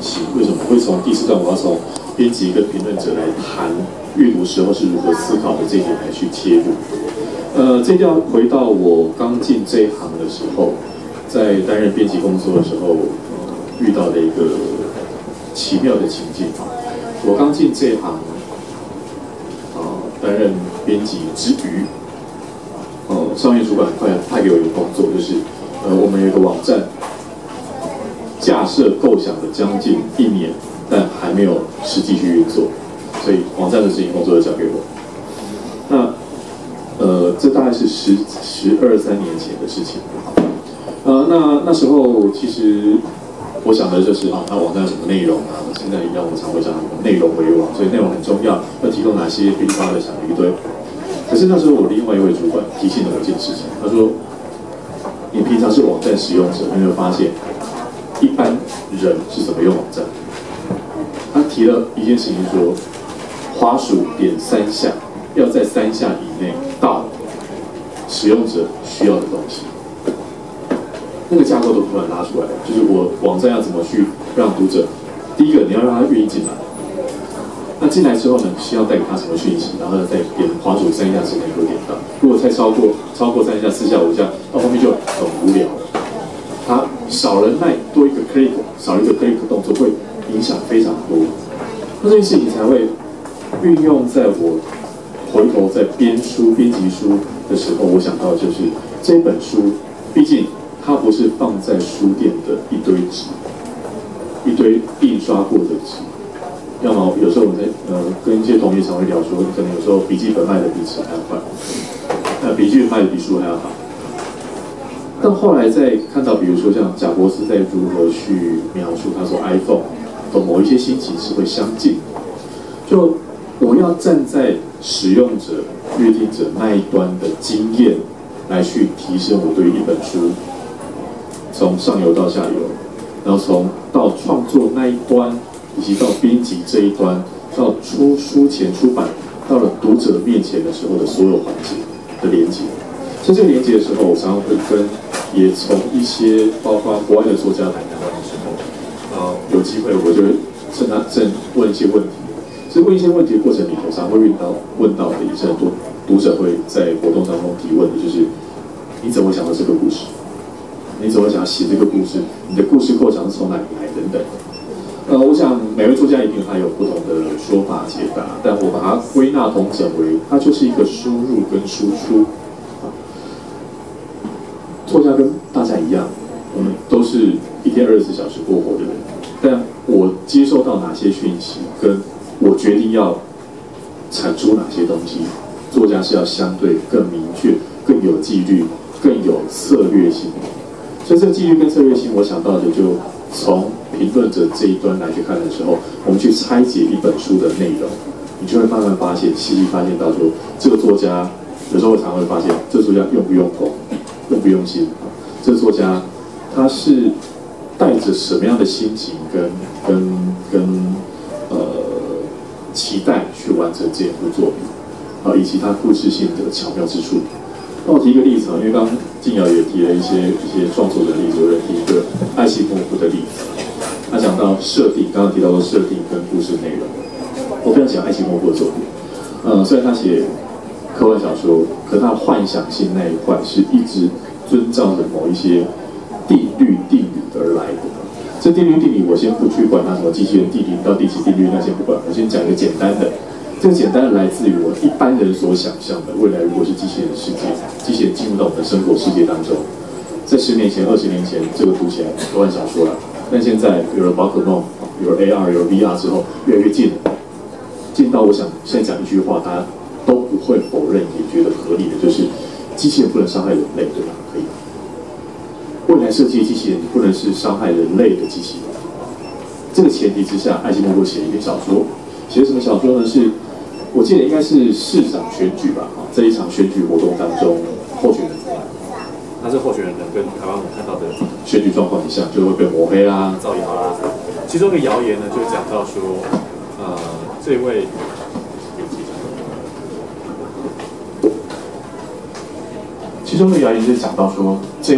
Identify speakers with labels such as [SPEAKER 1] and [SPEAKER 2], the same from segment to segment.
[SPEAKER 1] 系？为什么会从第4段我要从编辑跟评论者来谈阅读时候是如何思考的这一点来去切入？这要回到我刚进这一行的时候，在担任编辑工作的时候，遇到的一个奇妙的情境。我刚进这一行，担任编辑之余，商业主管快派给我一个工作，就是我们有一个网站，架设构想了将近1年，但还没有实际去运作，所以网站的执行工作就交给我。那这大概是12、13年前的事情。那时候其实我想的就是那网站有什么内容啊？现在一样，我常会讲内容为王，所以内容很重要，要提供哪些噼里啪啦的想了一堆。可是那时候我另外一位主管提醒了我一件事情，他说：“你平常是网站使用者，你有没有发现一般人是怎么用网站？”他提了一件事情说，滑鼠点3下，要在3下以内到使用者需要的东西。那个架构都突然拉出来，就是我网站要怎么去让读者，第一个你要让他愿意进来，那进来之后呢，需要带给他什么讯息，然后再点滑鼠3下之内都点到。如果再超过3下、4下、5下，到后面就很无聊。他少了那多一个 click， 少一个 click 动作会影响非常多。那这件事情才会运用在我回头在编辑书的时候，我想到就是这本书，毕竟它不是放在书店的一堆纸，一堆印刷过的纸。要么有时候我在跟一些同学常会聊说，可能有时候笔记本卖的比纸还要快，笔记本卖的比书还要好。但后来在看到，比如说像贾伯斯在如何去描述他说 iPhone 的某一些心情是会相近，就我要站在使用者、阅听者那一端的经验来去提升我对于一本书从上游到下游，然后到创作那一端，以及到编辑这一端，到出书前出版，到了读者面前的时候的所有环节的连接。在这个连接的时候，我常常会也从一些包括国外的作家来台湾的时候，有机会我就趁问一些问题。所以问一些问题的过程里头，常会问到的也是很多读者会在活动当中提问的，就是你怎么想到这个故事？你怎么想要写这个故事？你的故事构想是从哪里来？等等。我想每位作家一定还有不同的说法解答，但我把它归纳统整为，它就是一个输入跟输出。作家跟大家一样，我们都是一天24小时过活的人，但我接受到哪些讯息，跟我决定要产出哪些东西，作家是要相对更明确、更有纪律、更有策略性。所以这个纪律跟策略性，我想到的就从评论者这一端来去看的时候，我们去拆解一本书的内容，你就会慢慢发现，细细发现到说，这个作家有时候我常会发现，这个作家用不用功，用不用心，这个作家他是带着什么样的心情跟期待去完成这部作品，以及它故事性的巧妙之处。那我提一个例子，因为刚刚静瑶也提了一些创作的例子，我也提一个艾希莫夫的例子。他讲到设定，刚刚提到的设定跟故事内容，我非常喜欢艾希莫夫的作品。虽然他写科幻小说，可他幻想性那一块是一直遵照着某一些定律而来的。这定律我先不去管它什么机器人定律到第几定律，那先不管，我先讲一个简单的。这个简单的来自于我一般人所想象的未来，如果是机器人的世界，机器人进入到我们的生活世界当中，在10年前、20年前，这个读起来科幻小说了，但现在有了宝可梦，有了 AR， 有了 VR 之后，越来越近了，近到我想现在讲一句话，大家都不会否认，也觉得合理的，就是机器人不能伤害人类，对吧？可以。未来设计的机器人不能是伤害人类的机器人。这个前提之下，艾希莫夫写了一篇小说，写的什么小说呢？是我记得应该是市长选举吧，这一场选举活动当中，候选人那这候选人跟台湾我们看到的选举状况很像，就会被抹黑啦、造谣啦。其中一个谣言呢，就讲到说，这位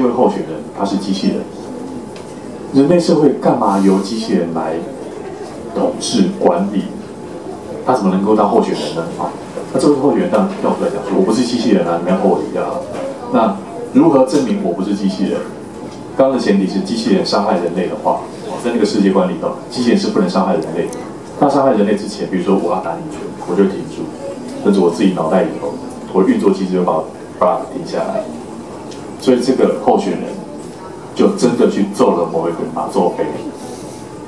[SPEAKER 1] 候选人他是机器人，
[SPEAKER 2] 人类社会干嘛由机器人来统治管理？他怎么能够当候选人呢？啊，那这位候选人当然跳出来讲说，我不是机器人啊，你们要投我一下啊。那如何证明我不是机器人？刚刚的前提是机器人伤害人类的话，在那个世界观里头，机器人是不能伤害人类的。那伤害人类之前，比如说我要打你一拳，我就停住，甚至我自己脑袋里头，我的运作机制就把它停下来。所以这个候选人就真的去揍了某一个人，把他揍飞。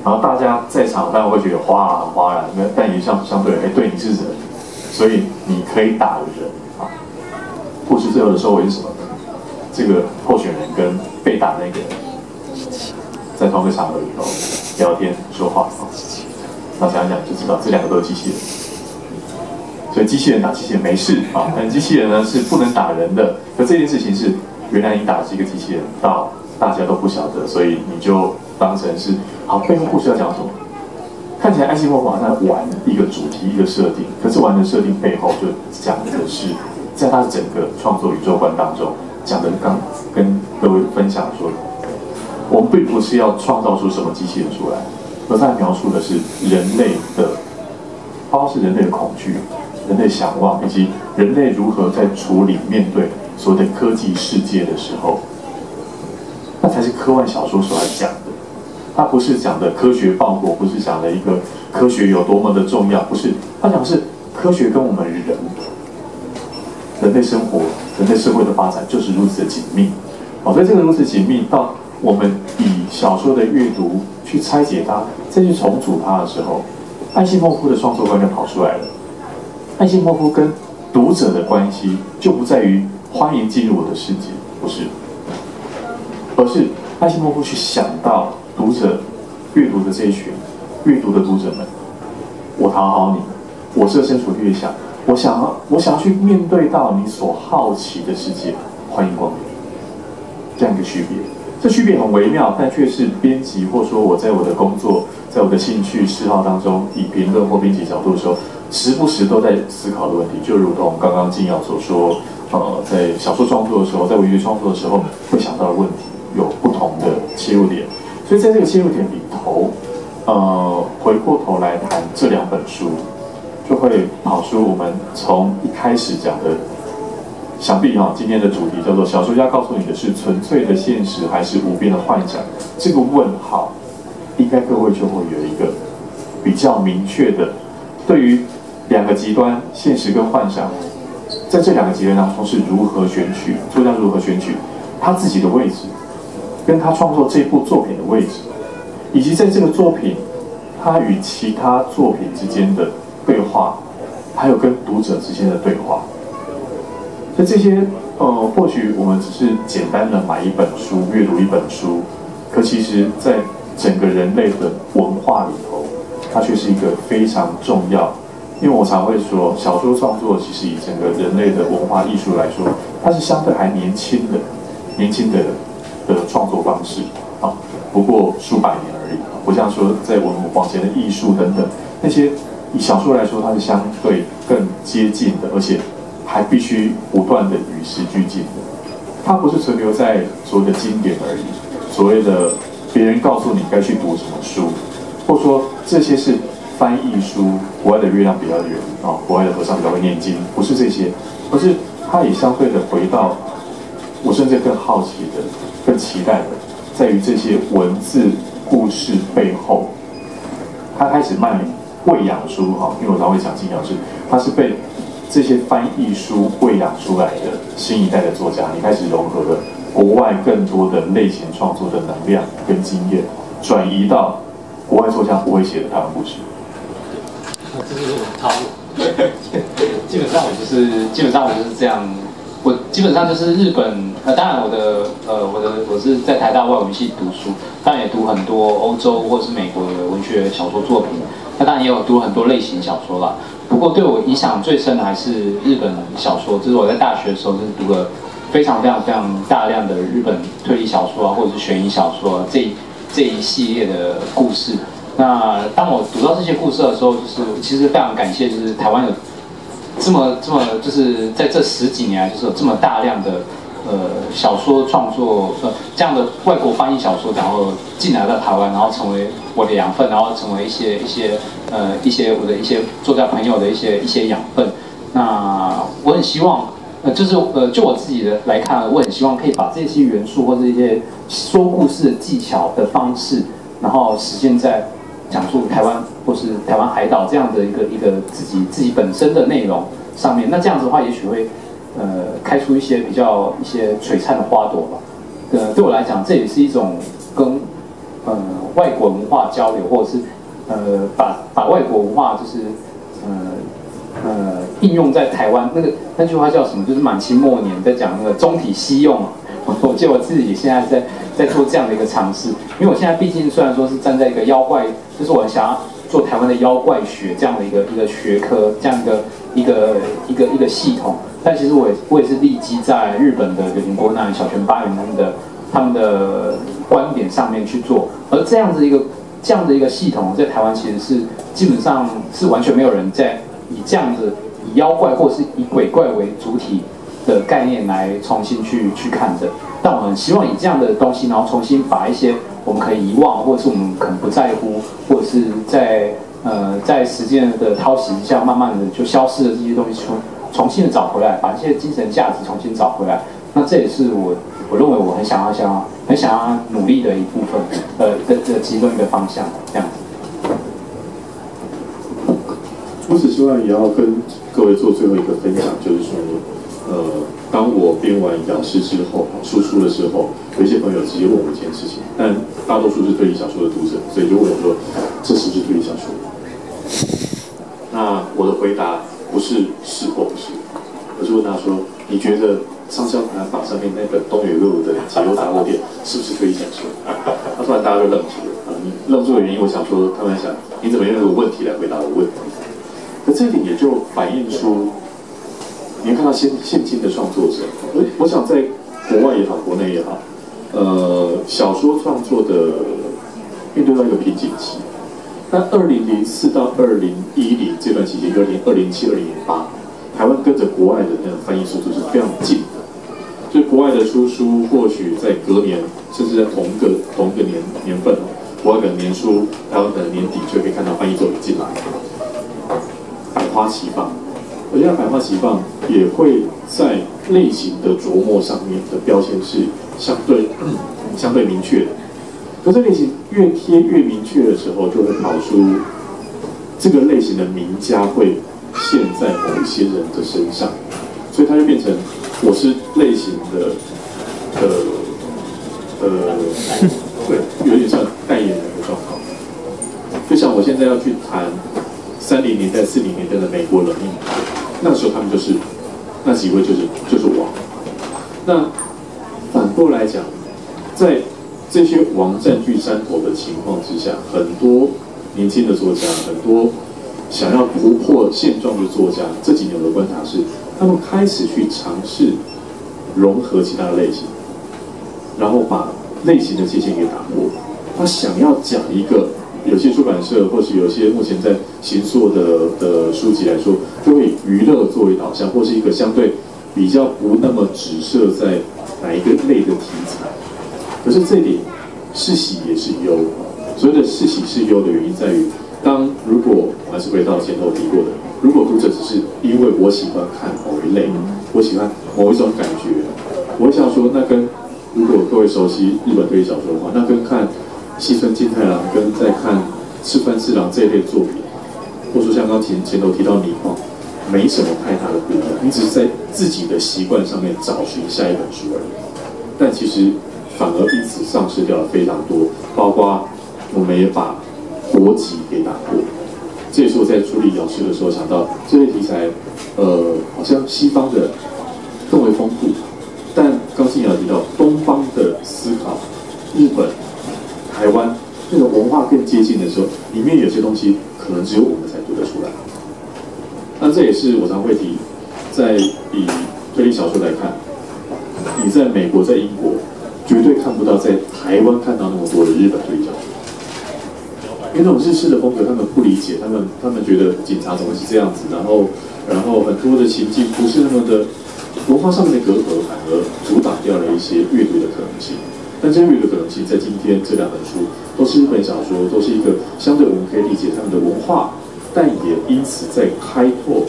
[SPEAKER 2] 然后大家在场当然会觉得哗然哗然，但也相对，对，你是人，所以你可以打人啊。故事最后的收尾是什么呢？这个候选人跟被打那个人在同一个场合里头聊天说话啊。那想一想就知道，这两个都是机器人。所以机器人打机器人没事啊，但机器人呢是不能打人的。可这件事情是原来你打的是一个机器人，到大家都不晓得，所以你就当成是好。背后故事要讲什么？看起来艾希莫夫好像在玩一个主题、一个设定，可是玩的设定背后就讲的是，在他整个创作宇宙观当中，讲的刚跟各位分享说，我们并不是要创造出什么机器人出来，而在描述的是人类的，包括是人类的恐惧、人类想望，以及人类如何在处理面对所谓的科技世界的时候，那才是科幻小说所要讲的。它不是讲的科学报国，不是讲的一个科学有多么的重要，不是，它讲的是科学跟我们人类生活、人类社会的发展就是如此的紧密。所以这个如此紧密到我们以小说的阅读去拆解它，再去重组它的时候，艾希莫夫的创作观就跑出来了。艾希莫夫跟读者的关系就不在于欢迎进入我的世界，不是，而是艾希莫夫去想到读者阅读的这一群阅读的读者们，我讨好你，我设身处地的想，我想要去面对到你所好奇的世界，欢迎光临，这样一个区别。这区别很微妙，但却是编辑或说我在我的工作，在我的兴趣嗜好当中，以评论或编辑角度的时候，时不时都在思考的问题。就如同刚刚金瑶所说，在小说创作的时候，在文学创作的时候，会想到的问题有不同的切入点。所以在这个切入点里头，回过头来谈这两本书，就会跑出我们从一开始讲的，想必今天的主题叫做小说家告诉你的是纯粹的现实还是无边的幻想，这个问号，应该各位就会有一个比较明确的，对于两个极端，现实跟幻想，在这两个极端当中是如何选取，作家如何选取他自己的位置，跟他创作这部作品的位置，以及在这个作品他与其他作品之间的对话，还有跟读者之间的对话。所以这些或许我们只是简单的买一本书、阅读一本书，可其实在整个人类的文化里头，它却是一个非常重要。因为我常会说，小说创作其实以整个人类的文化艺术来说，它是相对还年轻的创作方式啊，不过数百年而已，不像说在我们往前的艺术等等那些，以小说来说，它是相对更接近的，而且还必须不断的与时俱进的。它不是存留在所谓的经典而已，所谓的别人告诉你该去读什么书，或者说这些是翻译书，国外的月亮比较圆啊，国外的和尚比较会念经，不是这些，而是它也相对的回到我甚至更好奇的、更期待的，在于这些文字故事背后，它开始卖喂养书哈，因为我常会讲金鸟是，它是被这些翻译书喂养出来的新一代的作家，你开始融合了国外更多的类型创作的能量跟经验，转移到国外作家不会写的台湾故事。
[SPEAKER 3] 这是我的套路。基本上我就是这样。我基本上就是日本，当然我是在台大外文系读书，当然也读很多欧洲或是美国的文学小说作品，那当然也有读很多类型小说啦。不过对我影响最深的还是日本小说，就是我在大学的时候就是读了非常大量的日本推理小说啊，或者是悬疑小说这一系列的故事。那当我读到这些故事的时候，就是其实非常感谢，就是台湾有这么就是在这10几年来，就是有这么大量的小说创作这样的外国翻译小说，然后进来到台湾，然后成为我的养分，然后成为一些我的一些作家朋友的一些养分。那我很希望，就我自己的来看，我很希望可以把这些元素或者一些说故事的技巧的方式，然后实现在讲述台湾或是台湾海岛这样的一个自己本身的内容上面。那这样子的话，也许会开出一些璀璨的花朵吧。对我来讲，这也是一种跟外国文化交流，或者是把外国文化就是应用在台湾。那句话叫什么？就是满清末年在讲那个中体西用嘛。我记得我自己现在在做这样的一个尝试，因为我现在毕竟虽然说是站在一个妖怪，就是我想要做台湾的妖怪学这样的一个学科，这样的一个系统，但其实我也是立基在日本的柳田国男、小泉八元他们的观点上面去做，而这样的一个系统在台湾其实是基本上是完全没有人在以这样子以妖怪或是以鬼怪为主体的概念来重新去看的。但我很希望以这样的东西，然后重新把一些我们可以遗忘，或者是我们可能不在乎，或者是在时间的掏洗之下，慢慢的就消失的这些东西重新的找回来，把这些精神价值重新找回来。那这也是我认为我很想要努力的一部分，的其中一个方向，这样子。
[SPEAKER 1] 除此之外，也要跟各位做最后一个分享，就是说，当我编完《仰视》之后，输出的时候，有一些朋友直接问我一件事情，但大多数是推理小说的读者，所以就问我说：“这是不是推理小说？”那我的回答不是是或不是，而是问他说：“你觉得上校排行榜上面那本东野圭吾的《解忧杂货店》是不是推理小说？”那突然大家就愣住了。你愣住的原因，我想说，他们在想你怎么用这个问题来回答我问题？可这一点也就反映出。你会看到现今的创作者，我想在国外也好，国内也好，小说创作的面对到一个瓶颈期。那2004到2010这段期间，2007、2008，台湾跟着国外的那种翻译速度是非常近的。就是国外的出书，或许在隔年，甚至在同一个年份，国外可能年初，台湾可能年底就可以看到翻译作品进来，百花齐放。而且百花齐放也会在类型的琢磨上面的标签是相对明确的。可是类型越贴越明确的时候，就会跑出这个类型的名家会现在某一些人的身上，所以它就变成我是类型的对，有点像代言人的状况。就像我现在要去谈30年代、40年代的美国冷硬派，那时候他们就是那几位就是王。那反过来讲，在这些王占据山头的情况之下，很多年轻的作家，很多想要突破现状的作家，这几年我的观察是，他们开始去尝试融合其他的类型，然后把类型的界限给打破。他想要讲一个。有些出版社或是有些目前在行塑的书籍来说，就会以娱乐作为导向，或是一个相对比较不那么只设在哪一个类的题材。可是这里是喜也是忧，所谓的是喜是忧的原因在于，如果我还是回到前头提过的，如果读者只是因为我喜欢看某一类，我喜欢某一种感觉，我想说，那跟如果各位熟悉日本推理小说的话，那跟看西村金太郎跟在看赤川次郎这一类作品，或者说像刚前头提到迷晃，没什么太大的不一样，你只是在自己的习惯上面找寻下一本书而已。但其实反而因此丧失掉了非常多，包括我们也把国籍给打破。这也是我在处理仰视的时候想到，这类题材，好像西方的更为丰富，但刚进也提到东方的思考，日本。台湾那种文化更接近的时候，里面有些东西可能只有我们才读得出来。那这也是我常会提，在以推理小说来看，你在美国、在英国，绝对看不到在台湾看到那么多的日本推理小说。因为那种日式的风格，他们不理解，他们觉得警察怎么是这样子，然后很多的情境不是那么的文化上面的隔阂，反而阻挡掉了一些阅读的可能性。但这些阅读可能性，在今天这两本书都是日本小说，都是一个相对我们可以理解他们的文化，但也因此在开拓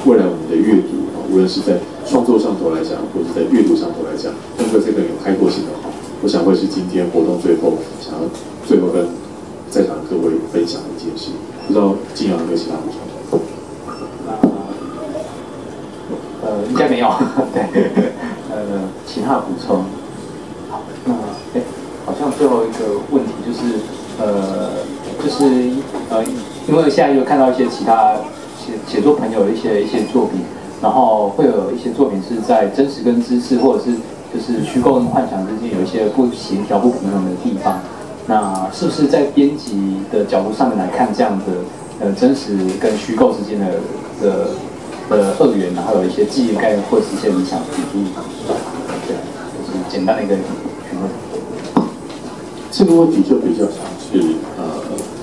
[SPEAKER 1] 未来我们的阅读啊，无论是在创作上头来讲，或者是在阅读上头来讲，用这个有开拓性的话，我想会是今天活动最后想要最后跟在场的各位分享的一件事。不知道金阳有没有其他补充？
[SPEAKER 3] 应该没有，对，其他的补充。好，那好像最后一个问题就是，因为现在又看到一些其他写作朋友的一些作品，然后会有一些作品是在真实跟知识，或者是就是虚构跟幻想之间有一些不协调、不平衡的地方。那是不是在编辑的角度上面来看，这样的真实跟虚构之间的二元，然后有一些记忆概念或者是一些理想比例，对，就是简单的一个询问。
[SPEAKER 1] 这个问题就比较像是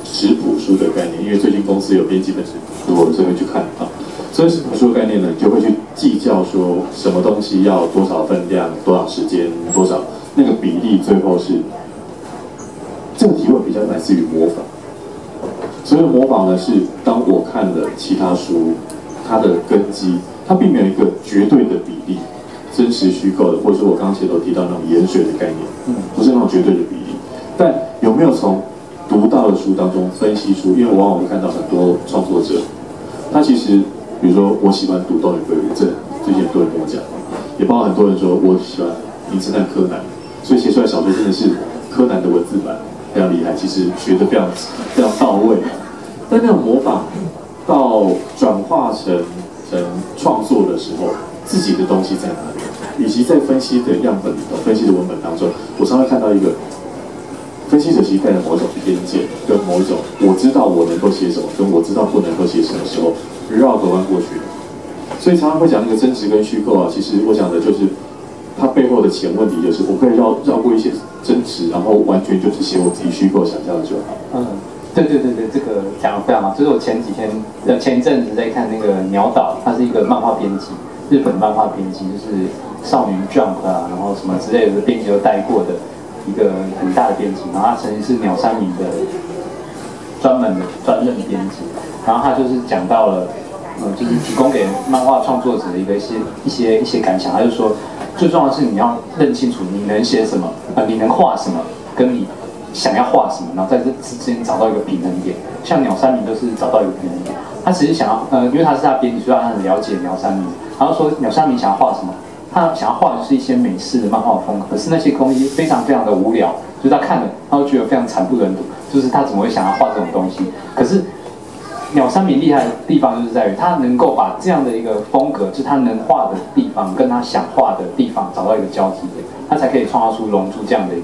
[SPEAKER 1] 食谱书的概念，因为最近公司有编辑本食谱书，我这边去看啊。所以食谱书的概念呢，就会去计较说什么东西要多少分量、多少时间、多少那个比例，最后是这个提问比较来自于模仿。所谓的模仿呢，是当我看了其他书。它的根基，它并没有一个绝对的比例，真实虚构的，或者说我刚刚前头提到那种盐水的概念，不是那种绝对的比例。但有没有从读到的书当中分析出？因为我往往会看到很多创作者，他其实，比如说我喜欢读东野圭吾，这最近很多人跟我讲，也包括很多人说我喜欢名侦探柯南，所以写出来小说真的是柯南的文字版非常厉害，其实学得非常到位。但那种模仿到转化成创作的时候，自己的东西在哪里？以及在分析的样本里头、分析的文本当中，我常常看到一个分析者其实带着某一种偏见，跟某一种我知道我能够写什么，跟我知道不能够写什么时候绕个弯过去的。所以常常会讲那个真实跟虚构啊，其实我讲的就是它背后的前问题，就是我可以绕过一些真实，然后完全就是写我自己虚构想象的就好。
[SPEAKER 3] 对，这个讲得非常好。就是我前一阵子在看那个鸟岛，他是一个漫画编辑，日本漫画编辑，就是少女 Jump 啊，然后什么之类的编辑都带过的一个很大的编辑。然后他曾经是鸟山明的专任编辑，然后他就是讲到了，就是提供给漫画创作者的一些感想。他就说，最重要的是你要认清楚你能写什么，你能画什么，跟你想要画什么，然后在这之间找到一个平衡点。像鸟山明就是找到一个平衡点，他其实想要，因为他是他编辑，所以他很了解鸟山明。然后说鸟山明想要画什么，他想要画的是一些美式的漫画风格，可是那些东西非常非常的无聊，就是他看了他会觉得非常惨不忍睹，就是他怎么会想要画这种东西？可是鸟山明厉害的地方就是在于他能够把这样的一个风格，就是他能画的地方跟他想画的地方找到一个交集点，他才可以创造出《龙珠》这样的一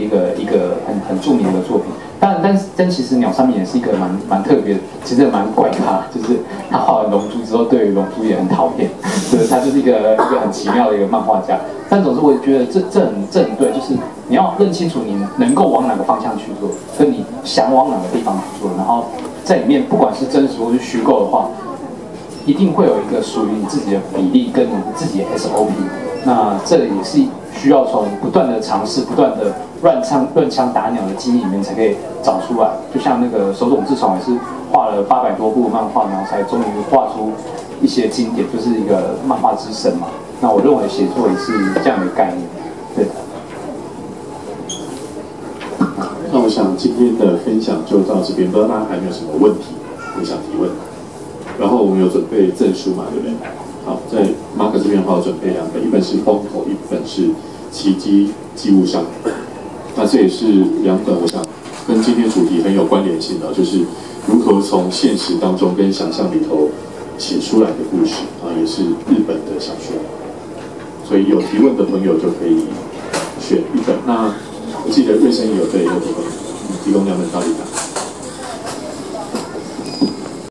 [SPEAKER 3] 个很著名的作品。但其实鸟山明也是一个蛮特别，其实蛮怪咖，就是他画完《龙珠》之后，对于《龙珠》也很讨厌，就是他就是一个很奇妙的一个漫画家。但总之，我觉得这很对，就是你要认清楚你能够往哪个方向去做，跟你想往哪个地方去做，然后在里面不管是真实或是虚构的话，一定会有一个属于你自己的比例跟你自己的 SOP。那这也是需要从不断的尝试、不断的乱枪打鸟的经历里面才可以找出来。就像那个手冢治虫也是画了800多部漫画，然后才终于画出一些经典，就是一个漫画之神嘛。那我认为写作也是这样的概念，对。
[SPEAKER 1] 那我想今天的分享就到这边，不知道大家还有没有什么问题我想提问？然后我们有准备证书嘛，对不对？好，在马可这边的话，我准备2本，一本是风口，一本是奇迹寄物商。那这也是2本，我想跟今天主题很有关联性的，就是如何从现实当中跟想象里头写出来的故事啊，也是日本的小说。所以有提问的朋友就可以选1本。那我记得瑞生也有提供2本到底的。